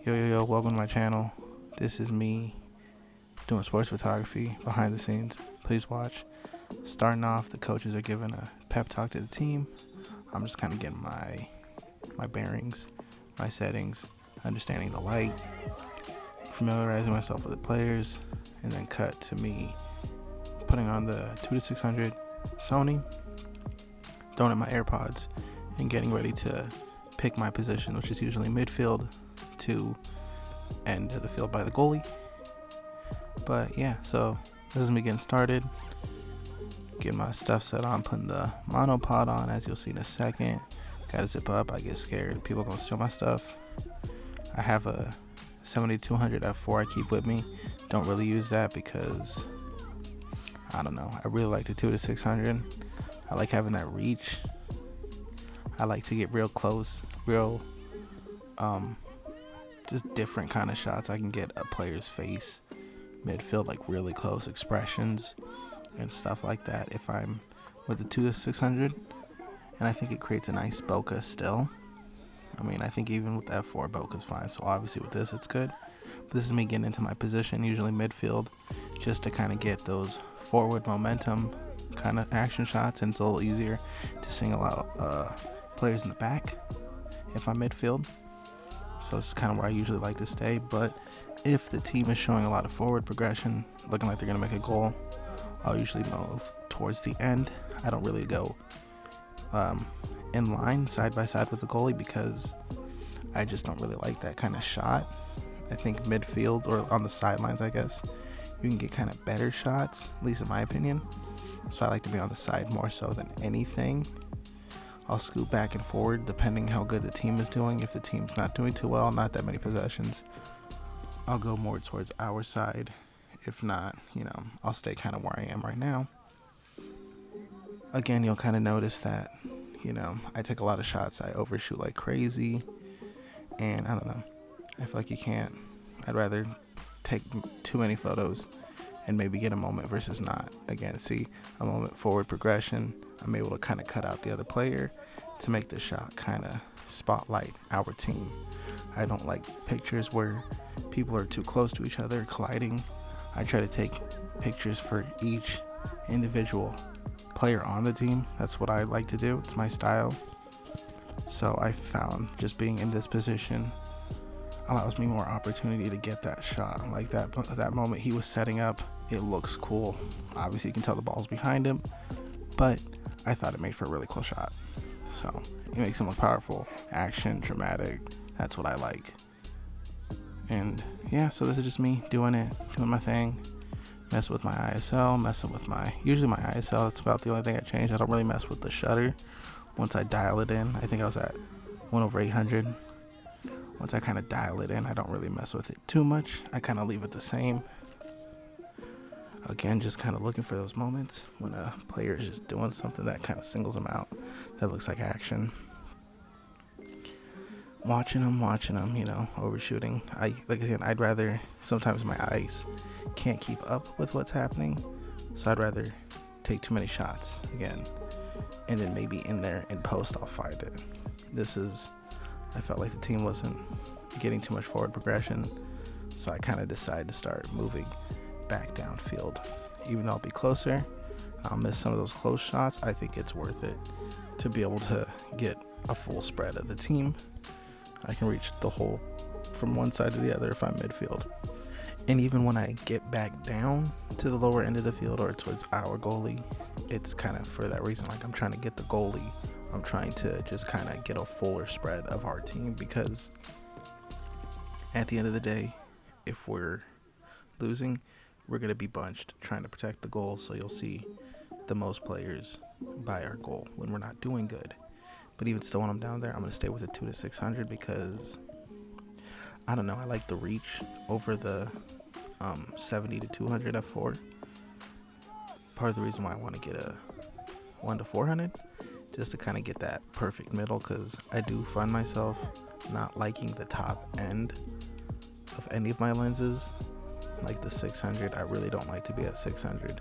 Yo, welcome to my channel. This is me doing sports photography behind the scenes. Please watch. Starting off, the coaches are giving a pep talk to the team. I'm just kind of getting my bearings, my settings, understanding the light, familiarizing myself with the players, and then cut to me putting on the 2-600 Sony, throwing in my AirPods, and getting ready to pick my position, which is usually midfield to end of the field by the goalie. But yeah, so this is me getting started, getting my stuff set on, putting the monopod on, as you'll see in a second. Gotta zip up. I get scared people are gonna steal my stuff. I have a 7200 f4 I keep with me. Don't really use that because I don't know, I really like the 2-600. I like having that reach. I like to get real close, real just different kind of shots. I can get a player's face, midfield, like really close expressions and stuff like that if I'm with the 2-600, and I think it creates a nice bokeh still. I mean, I think even with the f4 bokeh's fine, so obviously with this it's good. But this is me getting into my position, usually midfield, just to kind of get those forward momentum kind of action shots, and it's a little easier to single out players in the back if I'm midfield. So this is kind of where I usually like to stay. But if the team is showing a lot of forward progression, looking like they're going to make a goal, I'll usually move towards the end. I don't really go in line side by side with the goalie because I just don't really like that kind of shot. I think midfield or on the sidelines, I guess, you can get kind of better shots, at least in my opinion. So I like to be on the side more so than anything. I'll scoot back and forward depending how good the team is doing. If the team's not doing too well, not that many possessions, I'll go more towards our side. If not, I'll stay kind of where I am right now. Again, you'll kind of notice that, I take a lot of shots. I overshoot like crazy. And I don't know, I feel like you can't. I'd rather take too many photos and maybe get a moment versus not. Again, see a moment forward progression. I'm able to kind of cut out the other player to make the shot kind of spotlight our team. I don't like pictures where people are too close to each other, colliding. I try to take pictures for each individual player on the team. That's what I like to do. It's my style. So I found just being in this position allows me more opportunity to get that shot. Like that moment he was setting up, it looks cool. Obviously you can tell the ball's behind him, but I thought it made for a really cool shot. So it makes him look powerful, action, dramatic. That's what I like. And yeah, so this is just me doing my thing, messing with my ISO, usually my ISO, it's about the only thing I change. I don't really mess with the shutter once I dial it in. I think I was at 1/800. Once I kind of dial it in, I don't really mess with it too much. I kind of leave it the same. Again, just kind of looking for those moments when a player is just doing something that kind of singles them out, that looks like action. Watching them, overshooting. I'd rather, sometimes my eyes can't keep up with what's happening, so I'd rather take too many shots again, and then maybe in there in post I'll find it. I felt like the team wasn't getting too much forward progression, so I kind of decided to start moving back downfield. Even though I'll be closer, I'll miss some of those close shots. I think it's worth it to be able to get a full spread of the team. I can reach the whole from one side to the other if I'm midfield. And even when I get back down to the lower end of the field or towards our goalie, it's kind of for that reason. Like I'm trying to get the goalie. I'm trying to just kind of get a fuller spread of our team, because at the end of the day, if we're losing, we're going to be bunched trying to protect the goal. So you'll see the most players by our goal when we're not doing good. But even still, when I'm down there, I'm going to stay with the 2-600 because I don't know, I like the reach over the 70-200 f4. Part of the reason why I want to get a 1-400, just to kind of get that perfect middle, because I do find myself not liking the top end of any of my lenses. Like the 600, I really don't like to be at 600.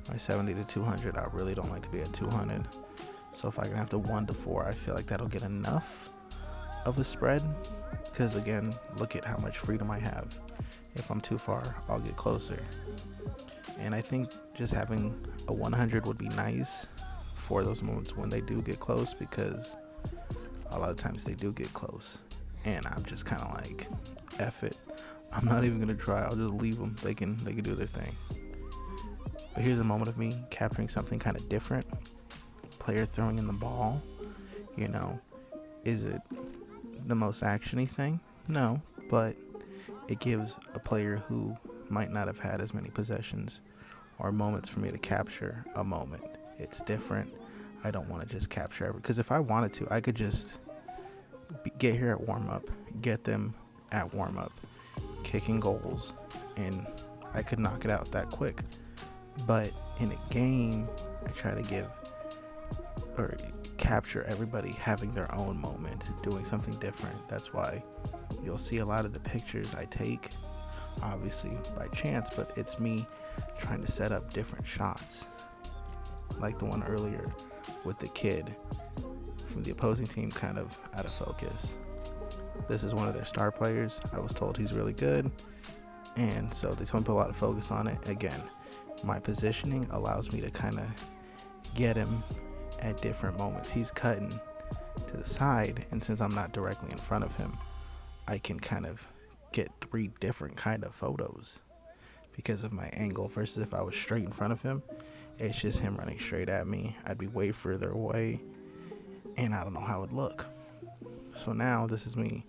My 70-200, I really don't like to be at 200. So if I can have the 1-4, I feel like that'll get enough of a spread because again, look at how much freedom I have. If I'm too far, I'll get closer. And I think just having a 100 would be nice for those moments when they do get close, because a lot of times they do get close and I'm just kind of like, F it, I'm not even gonna try, I'll just leave them, they can do their thing. But here's a moment of me capturing something kind of different. Player throwing in the ball, you know, is it the most actiony thing? No, but it gives a player who might not have had as many possessions or moments for me to capture a moment. It's different. I don't want to just capture every, because if I wanted to, I could just get here at warm-up, get them at warm-up, kicking goals, and I could knock it out that quick. But in a game, I try to give or capture everybody having their own moment, doing something different. That's why you'll see a lot of the pictures I take, obviously by chance, but it's me trying to set up different shots, like the one earlier with the kid from the opposing team kind of out of focus. This is one of their star players. I was told he's really good, and so they told me to put a lot of focus on it. Again, my positioning allows me to kind of get him at different moments. He's cutting to the side, and since I'm not directly in front of him, I can kind of get 3 different kind of photos because of my angle, versus if I was straight in front of him, it's just him running straight at me. I'd be way further away, and I don't know how it would look. So now this is me.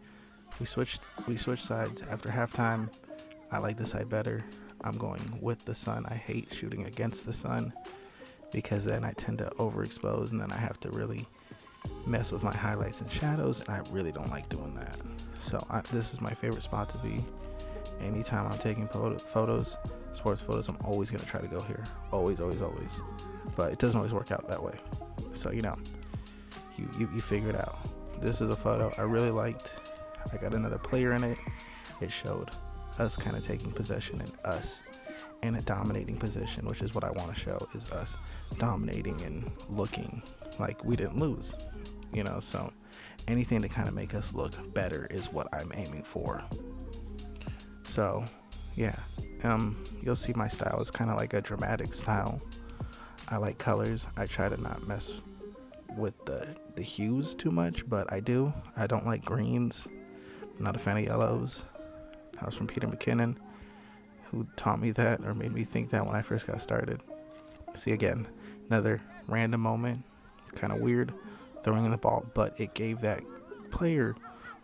We switched sides after halftime. I like this side better. I'm going with the sun. I hate shooting against the sun because then I tend to overexpose, and then I have to really mess with my highlights and shadows, and I really don't like doing that. So this is my favorite spot to be. Anytime I'm taking photos, sports photos, I'm always going to try to go here. Always. But it doesn't always work out that way. So, you figure it out. This is a photo I really liked. I got another player in it. It showed us kind of taking possession and us in a dominating position, which is what I want to show, is us dominating and looking like we didn't lose, so anything to kind of make us look better is what I'm aiming for. So yeah, you'll see my style is kind of like a dramatic style. I like colors. I try to not mess with the hues too much, but I don't like greens. I'm not a fan of yellows. I was from Peter McKinnon, who taught me that, or made me think that when I first got started. See, again, another random moment, kind of weird, throwing in the ball, but it gave that player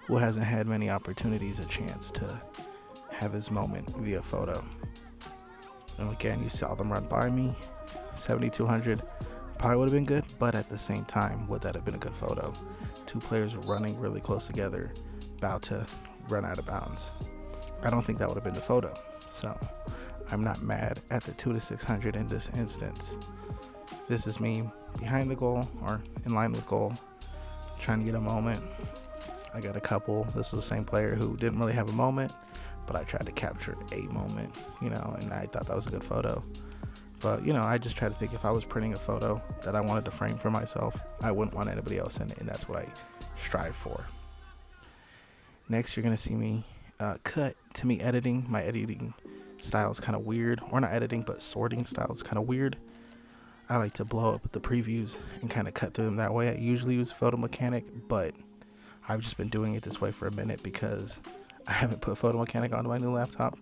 who hasn't had many opportunities a chance to have his moment via photo. And again, you saw them run by me. 7,200 probably would have been good, but at the same time, would that have been a good photo? 2 players running really close together, about to run out of bounds. I don't think that would have been the photo. So I'm not mad at the 2-600 in this instance. This is me behind the goal or in line with goal, trying to get a moment. I got a couple. This was the same player who didn't really have a moment, but I tried to capture a moment, and I thought that was a good photo. But, I just try to think, if I was printing a photo that I wanted to frame for myself, I wouldn't want anybody else in it, and that's what I strive for. Next, you're going to see me cut to me editing. My editing style is kind of weird, or not editing, but sorting style is kind of weird. I like to blow up with the previews and kind of cut through them that way. I usually use Photo Mechanic, but I've just been doing it this way for a minute because I haven't put Photo Mechanic onto my new laptop.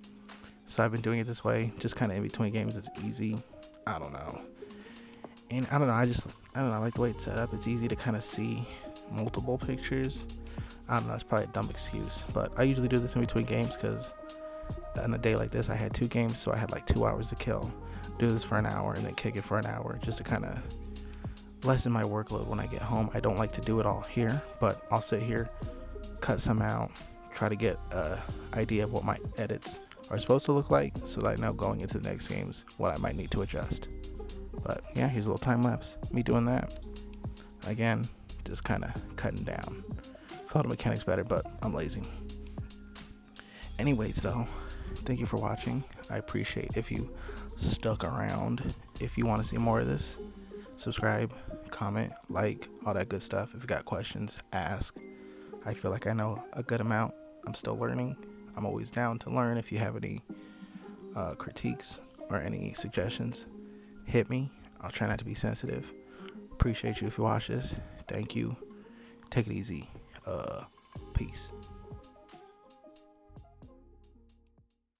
So I've been doing it this way, just kind of in between games. It's easy. I don't know. And I don't know, I like the way it's set up. It's easy to kind of see multiple pictures. I don't know, it's probably a dumb excuse, but I usually do this in between games because on a day like this, I had 2 games, so I had like 2 hours to kill. Do this for an hour and then kick it for an hour just to kind of lessen my workload when I get home. I don't like to do it all here, but I'll sit here, cut some out, try to get an idea of what my edits are supposed to look like so that I know going into the next games what I might need to adjust. But yeah, here's a little time lapse, me doing that. Again, just kind of cutting down. Photo Mechanic's better, but I'm lazy. Anyways, though, thank you for watching. I appreciate if you stuck around. If you want to see more of this, subscribe, comment, like, all that good stuff. If you got questions, ask. I feel like I know a good amount. I'm still learning. I'm always down to learn. If you have any critiques or any suggestions, hit me. I'll try not to be sensitive. Appreciate you if you watch this. Thank you. Take it easy. Peace.